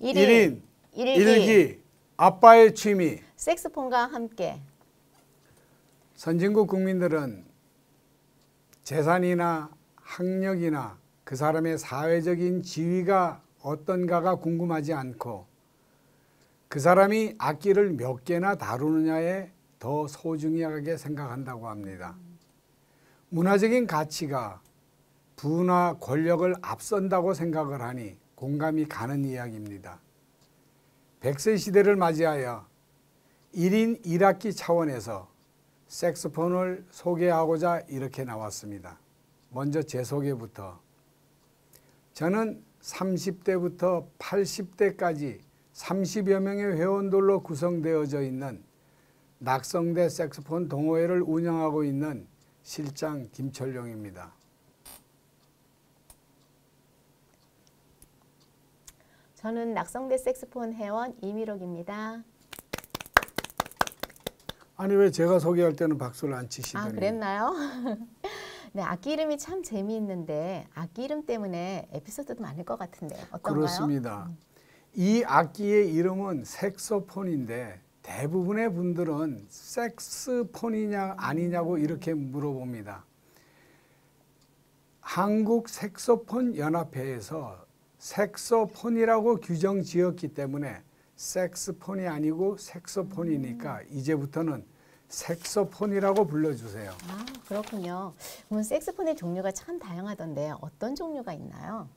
1인 1기 아빠의 취미. 색소폰과 함께. 선진국 국민들은 재산이나 학력이나 그 사람의 사회적인 지위가 어떤가가 궁금하지 않고 그 사람이 악기를 몇 개나 다루느냐에 더 소중하게 생각한다고 합니다. 문화적인 가치가 부나 권력을 앞선다고 생각을 하니 공감이 가는 이야기입니다. 100세 시대를 맞이하여 1인 1악기 차원에서 색소폰을 소개하고자 이렇게 나왔습니다. 먼저 제 소개부터. 저는 30대부터 80대까지 30여 명의 회원들로 구성되어져 있는 낙성대 색소폰 동호회를 운영하고 있는 실장 김철룡입니다. 저는 낙성대 색소폰 회원 이미록입니다. 아니 왜 제가 소개할 때는 박수를 안 치시더니. 아, 그랬나요? 네, 악기 이름이 참 재미있는데 악기 이름 때문에 에피소드도 많을 것 같은데 어떤가요? 그렇습니다. 이 악기의 이름은 색소폰인데 대부분의 분들은 색스폰이냐 아니냐고 이렇게 물어봅니다. 한국 색소폰 연합회에서 색소폰이라고 규정 지었기 때문에 색스폰이 아니고 색소폰이니까 이제부터는 색소폰이라고 불러주세요. 아, 그렇군요. 그럼 색소폰의 종류가 참 다양하던데 어떤 종류가 있나요?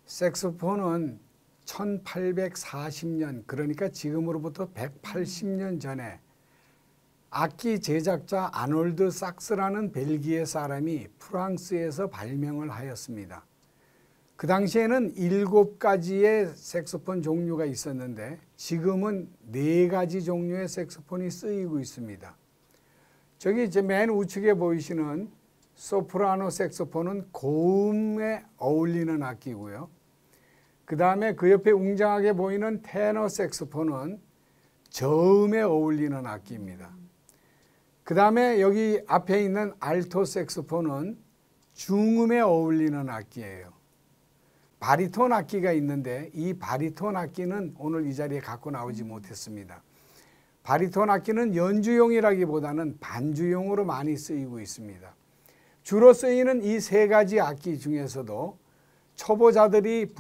색소폰은 1840년 그러니까 지금으로부터 180년 전에 악기 제작자 아놀드 sak스라는 벨기에 사람이 프랑스에서 발명을 하였습니다. 그 당시에는 7가지의 색소폰 종류가 있었는데 지금은 4가지 종류의 색소폰이 쓰이고 있습니다. 저기 이제 맨 우측에 보이시는 소프라노 색소폰은 고음에 어울리는 악기고요. 그 다음에 그 옆에 웅장하게 보이는 테너 색소폰은 저음에 어울리는 악기입니다. 그 다음에 여기 앞에 있는 알토 색소폰은 중음에 어울리는 악기예요. 바리톤 악기가 있는데 이 바리톤 악기는 오늘 이 자리에 갖고 나오지 못했습니다. 바리톤 악기는 연주용이라기보다는 반주용으로 많이 쓰이고 있습니다. 주로 쓰이는 이 3가지 악기 중에서도 초보자들이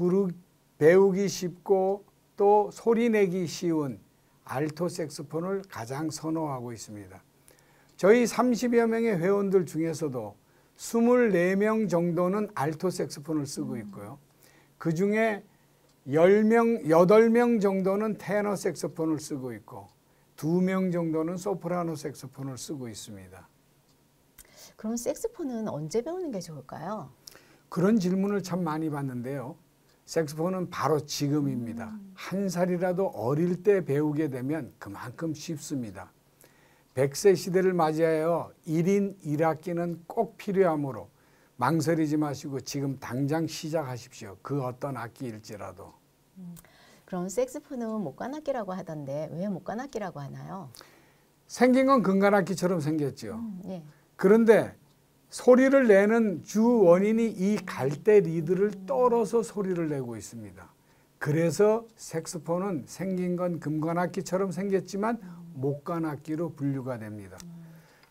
배우기 쉽고 또 소리내기 쉬운 알토 색소폰을 가장 선호하고 있습니다. 저희 30여 명의 회원들 중에서도 24명 정도는 알토 색소폰을 쓰고 있고요. 그 중에 8명 정도는 테너 색소폰을 쓰고 있고 2명 정도는 소프라노 색소폰을 쓰고 있습니다. 그럼 색소폰은 언제 배우는 게 좋을까요? 그런 질문을 참 많이 받는데요. 색소폰은 바로 지금입니다. 1살이라도 어릴 때 배우게 되면 그만큼 쉽습니다. 100세 시대를 맞이하여 1인 1악기는 꼭 필요하므로 망설이지 마시고 지금 당장 시작하십시오. 그 어떤 악기일지라도. 그럼 색소폰은 목관악기라고 하던데 왜 목관악기라고 하나요? 생긴 건 금관악기처럼 생겼죠. 예. 그런데 소리를 내는 주 원인이 이 갈대 리드를 떨어서 소리를 내고 있습니다. 그래서 색소폰은 생긴 건 금관악기처럼 생겼지만 목관악기로 분류가 됩니다.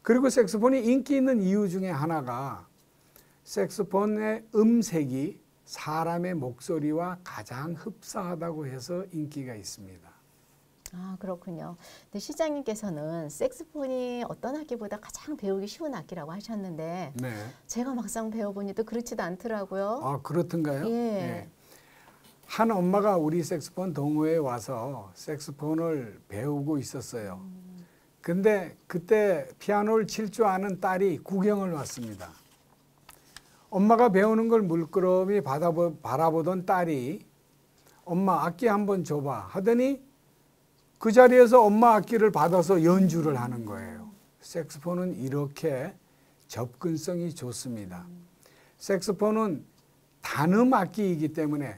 그리고 색소폰이 인기 있는 이유 중에 하나가 색소폰의 음색이 사람의 목소리와 가장 흡사하다고 해서 인기가 있습니다. 아, 그렇군요. 근데 시장님께서는 색소폰이 어떤 악기보다 가장 배우기 쉬운 악기라고 하셨는데 네. 제가 막상 배워보니 또 그렇지도 않더라고요. 아, 그렇던가요? 예. 네. 한 엄마가 우리 색소폰 동호회에 와서 색소폰을 배우고 있었어요. 근데 그때 피아노를 칠 줄 아는 딸이 구경을 왔습니다. 엄마가 배우는 걸 물끄러미 바라보던 딸이 엄마 악기 한번 줘봐 하더니 그 자리에서 엄마 악기를 받아서 연주를 하는 거예요. 색소폰은 이렇게 접근성이 좋습니다. 색소폰은 단음 악기이기 때문에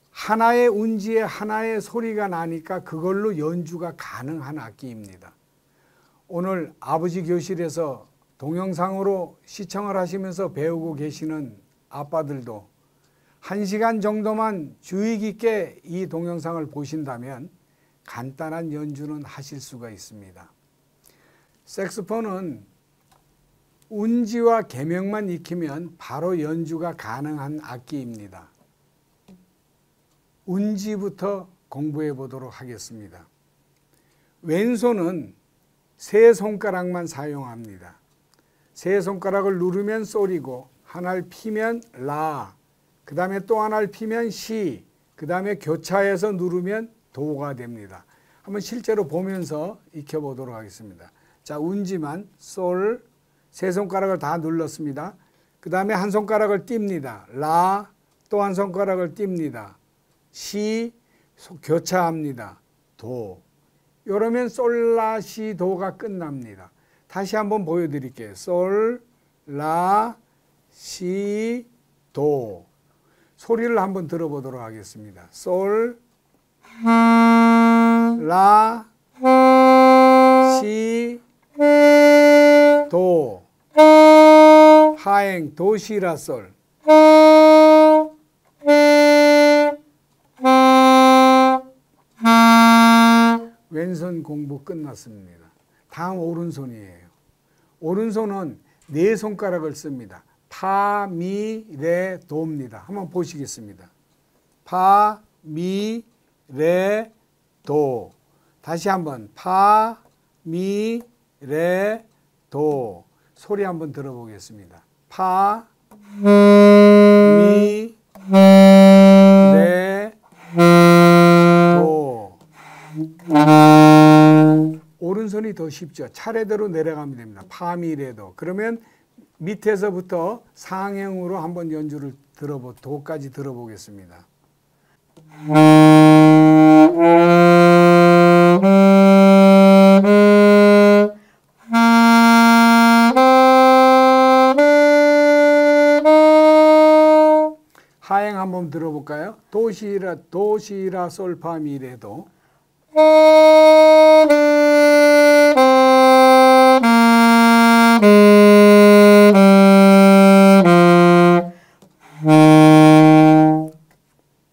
하나의 운지에 하나의 소리가 나니까 그걸로 연주가 가능한 악기입니다. 오늘 아버지 교실에서 동영상으로 시청을 하시면서 배우고 계시는 아빠들도 1시간 정도만 주의 깊게 이 동영상을 보신다면 간단한 연주는 하실 수가 있습니다. 색소폰은 운지와 계명만 익히면 바로 연주가 가능한 악기입니다. 운지부터 공부해 보도록 하겠습니다. 왼손은 세 손가락만 사용합니다. 세 손가락을 누르면 솔이고 하나를 피면 라, 그 다음에 또 하나를 피면 시, 그 다음에 교차해서 누르면 도가 됩니다. 한번 실제로 보면서 익혀보도록 하겠습니다. 자, 운지만 솔, 세 손가락을 다 눌렀습니다. 그 다음에 한 손가락을 띱니다. 라, 또 한 손가락을 띱니다. 시, 교차합니다. 도. 이러면 솔, 라, 시, 도가 끝납니다. 다시 한번 보여드릴게요. 솔, 라, 시, 도. 소리를 한번 들어보도록 하겠습니다. 솔, 라, 시, 도. 하행, 도, 시, 라, 솔. 왼손 공부 끝났습니다. 다음 오른손이에요. 오른손은 네 손가락을 씁니다. 파, 미, 레, 도입니다. 한번 보시겠습니다. 파, 미, 레, 도. 다시 한번 파, 미, 레, 도. 소리 한번 들어보겠습니다. 파, 미, 레, 도. 오른손이 더 쉽죠. 차례대로 내려가면 됩니다. 파, 미, 레, 도. 그러면 밑에서부터 상행으로 한번 연주를 도까지 들어보겠습니다. 하행 한번 들어볼까요? 도, 시, 라, 솔, 파, 미, 레, 도.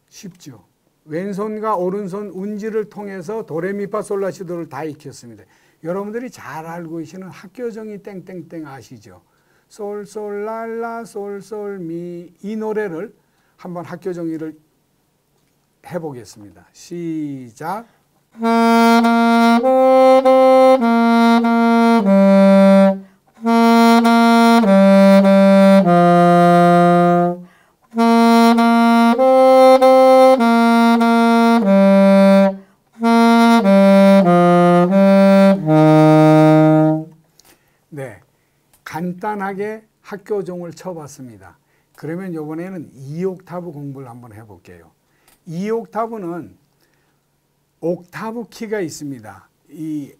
쉽죠. 왼손과 오른손 운지를 통해서 도레미파솔라시도를 다 익혔습니다. 여러분들이 잘 알고 계시는 학교정이 땡땡땡 아시죠? 솔솔랄라 솔솔미 이 노래를 한번 학교정의를 해보겠습니다. 시작. 네, 간단하게 학교종을 쳐봤습니다. 그러면 이번에는 2옥타브 공부를 한번 해볼게요. 2옥타브는 옥타브 키가 있습니다. 이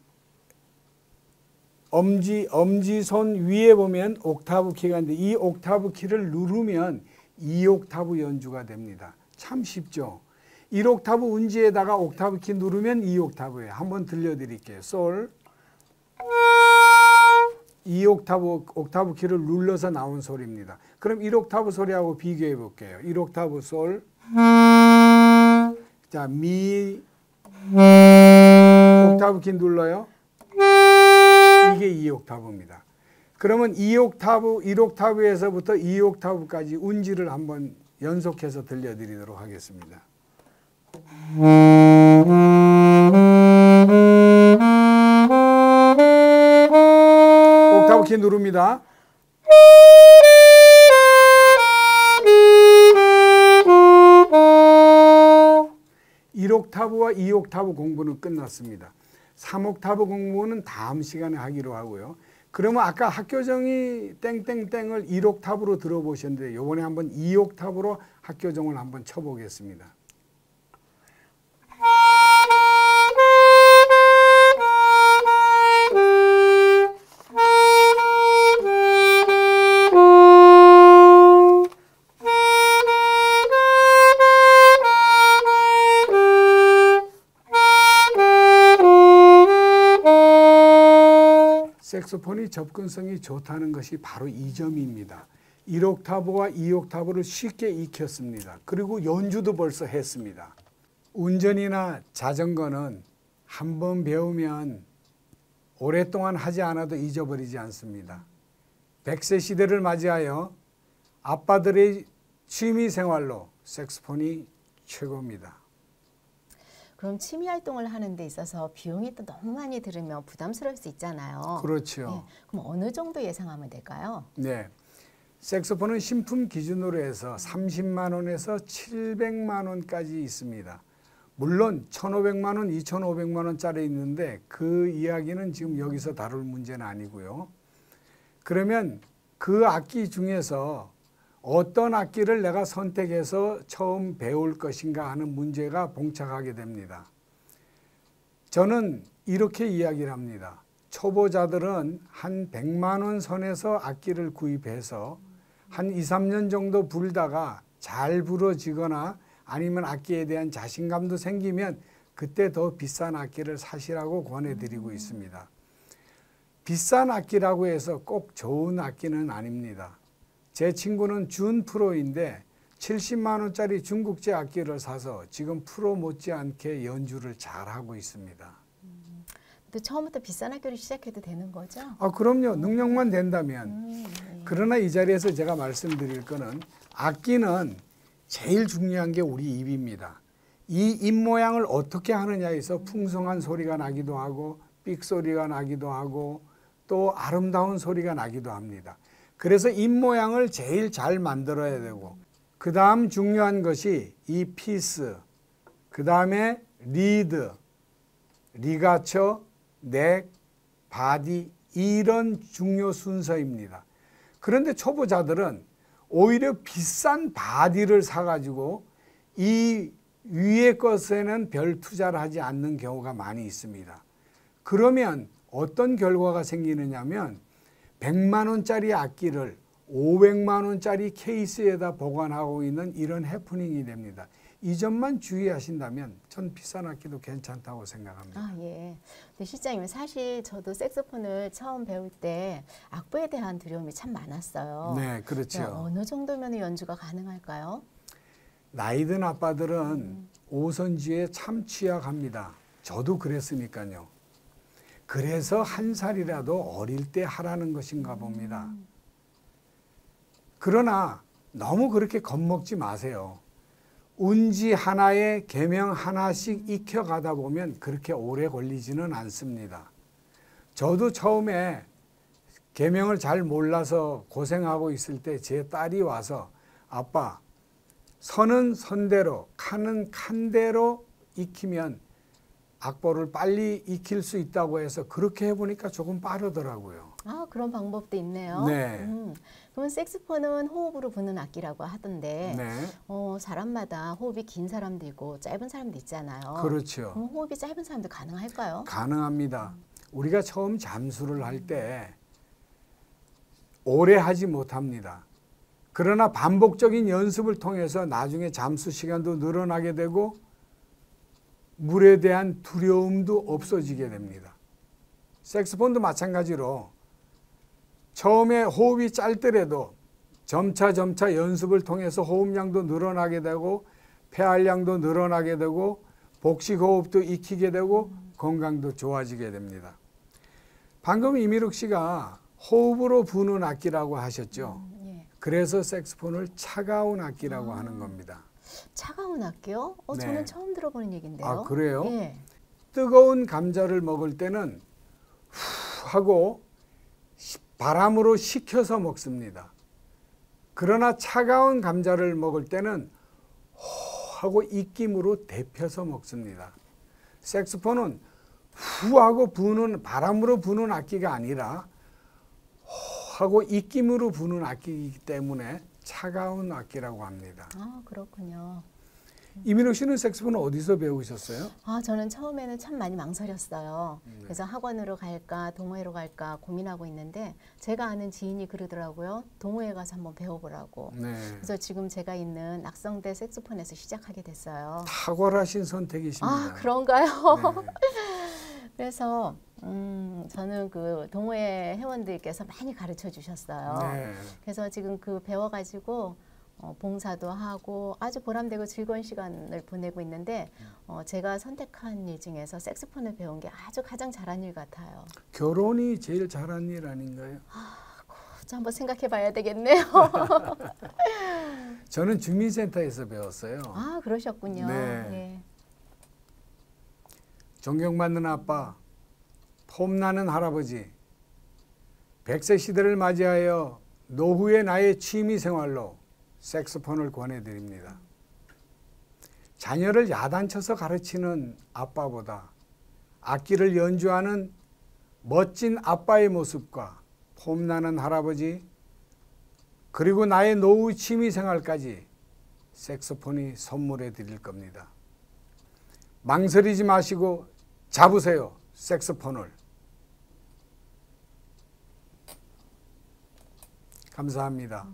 엄지손 위에 보면 옥타브 키가 있는데 이 옥타브 키를 누르면 2옥타브 연주가 됩니다. 참 쉽죠. 1옥타브 운지에다가 옥타브 키 누르면 2옥타브예요. 한번 들려드릴게요. 솔 2옥타브 옥타브 키를 눌러서 나온 소리입니다. 그럼 1옥타브 소리하고 비교해 볼게요. 1옥타브 솔. 자, 미 옥타브 키 눌러요. 이게 2옥타브입니다. 그러면 2옥타브, 1옥타브에서부터 2옥타브까지 운지를 한번 연속해서 들려드리도록 하겠습니다. 옥타브 키 누릅니다. 1옥타브와 2옥타브 공부는 끝났습니다. 3옥타브 공부는 다음 시간에 하기로 하고요. 그러면 아까 학교정이 땡땡땡을 1옥타브로 들어보셨는데 이번에 한번 2옥타브로 학교정을 한번 쳐보겠습니다. 색소폰이 접근성이 좋다는 것이 바로 이 점입니다. 1옥타브와 2옥타브를 쉽게 익혔습니다. 그리고 연주도 벌써 했습니다. 운전이나 자전거는 한번 배우면 오랫동안 하지 않아도 잊어버리지 않습니다. 100세 시대를 맞이하여 아빠들의 취미 생활로 색소폰이 최고입니다. 그럼 취미 활동을 하는 데 있어서 비용이 또 너무 많이 들으면 부담스러울 수 있잖아요. 그렇죠. 네, 그럼 어느 정도 예상하면 될까요? 네. 색소폰은 신품 기준으로 해서 30만 원에서 700만 원까지 있습니다. 물론 1,500만 원, 2,500만 원짜리 있는데 그 이야기는 지금 여기서 다룰 문제는 아니고요. 그러면 그 악기 중에서 어떤 악기를 내가 선택해서 처음 배울 것인가 하는 문제가 봉착하게 됩니다. 저는 이렇게 이야기를 합니다. 초보자들은 한 100만 원 선에서 악기를 구입해서 한 2, 3년 정도 불다가 잘 부러지거나 아니면 악기에 대한 자신감도 생기면 그때 더 비싼 악기를 사시라고 권해드리고 있습니다. 비싼 악기라고 해서 꼭 좋은 악기는 아닙니다. 제 친구는 준 프로인데 70만 원짜리 중국제 악기를 사서 지금 프로 못지않게 연주를 잘하고 있습니다. 또 처음부터 비싼 학교를 시작해도 되는 거죠? 그럼요. 능력만 된다면. 네. 그러나 이 자리에서 제가 말씀드릴 거는 악기는 제일 중요한 게 우리 입입니다. 이 입 모양을 어떻게 하느냐에서 풍성한 소리가 나기도 하고 삑소리가 나기도 하고 또 아름다운 소리가 나기도 합니다. 그래서 입 모양을 제일 잘 만들어야 되고 그 다음 중요한 것이 이 피스, 그 다음에 리드, 리가처, 넥, 바디 이런 중요 순서입니다. 그런데 초보자들은 오히려 비싼 바디를 사가지고 이 위의 것에는 별 투자를 하지 않는 경우가 많이 있습니다. 그러면 어떤 결과가 생기느냐 하면 100만 원짜리 악기를 500만 원짜리 케이스에다 보관하고 있는 이런 해프닝이 됩니다. 이 점만 주의하신다면 전 비싼 악기도 괜찮다고 생각합니다. 예. 근데 실장님 사실 저도 색소폰을 처음 배울 때 악보에 대한 두려움이 참 많았어요. 네, 그렇죠. 어느 정도면 연주가 가능할까요? 나이 든 아빠들은 오선지에 참 취약합니다. 저도 그랬으니까요. 그래서 한 살이라도 어릴 때 하라는 것인가 봅니다. 그러나 너무 그렇게 겁먹지 마세요. 운지 하나에 계명 하나씩 익혀가다 보면 그렇게 오래 걸리지는 않습니다. 저도 처음에 계명을 잘 몰라서 고생하고 있을 때 제 딸이 와서 아빠, 선은 선대로, 칸은 칸대로 익히면 악보를 빨리 익힐 수 있다고 해서 그렇게 해보니까 조금 빠르더라고요. 그런 방법도 있네요. 네. 그럼 색소폰은 호흡으로 부는 악기라고 하던데 네. 사람마다 호흡이 긴 사람도 있고 짧은 사람도 있잖아요. 그렇죠. 그럼 호흡이 짧은 사람도 가능할까요? 가능합니다. 우리가 처음 잠수를 할 때 오래 하지 못합니다. 그러나 반복적인 연습을 통해서 나중에 잠수 시간도 늘어나게 되고 물에 대한 두려움도 없어지게 됩니다. 색소폰도 마찬가지로 처음에 호흡이 짧더라도 점차 연습을 통해서 호흡량도 늘어나게 되고 폐활량도 늘어나게 되고 복식 호흡도 익히게 되고 건강도 좋아지게 됩니다. 방금 이미록 씨가 호흡으로 부는 악기라고 하셨죠. 예. 그래서 색소폰을 차가운 악기라고 하는 겁니다. 차가운 악기요? 네. 저는 처음 들어보는 얘기인데요. 그래요? 예. 뜨거운 감자를 먹을 때는 후 하고 바람으로 식혀서 먹습니다. 그러나 차가운 감자를 먹을 때는 호 하고 입김으로 데펴서 먹습니다. 색소폰은 후 하고 부는 바람으로 부는 악기가 아니라 호 하고 입김으로 부는 악기이기 때문에 차가운 악기라고 합니다. 그렇군요. 이민호 씨는 색소폰을 어디서 배우셨어요? 저는 처음에는 참 많이 망설였어요. 그래서 학원으로 갈까 동호회로 갈까 고민하고 있는데 제가 아는 지인이 그러더라고요. 동호회 가서 한번 배워보라고. 네. 그래서 지금 제가 있는 낙성대 색소폰에서 시작하게 됐어요. 탁월하신 선택이십니다. 그런가요? 네. 그래서 저는 그 동호회 회원들께서 많이 가르쳐 주셨어요. 네. 그래서 지금 그 배워가지고 봉사도 하고 아주 보람되고 즐거운 시간을 보내고 있는데 제가 선택한 일 중에서 색소폰을 배운 게 아주 가장 잘한 일 같아요. 결혼이 제일 잘한 일 아닌가요? 저 한번 생각해 봐야 되겠네요. 저는 주민센터에서 배웠어요. 아, 그러셨군요. 네. 예. 존경받는 아빠, 폼나는 할아버지, 100세 시대를 맞이하여 노후의 나의 취미 생활로 색소폰을 권해드립니다. 자녀를 야단쳐서 가르치는 아빠보다 악기를 연주하는 멋진 아빠의 모습과 폼나는 할아버지, 그리고 나의 노후 취미 생활까지 색소폰이 선물해 드릴 겁니다. 망설이지 마시고 잡으세요, 색소폰을. 감사합니다.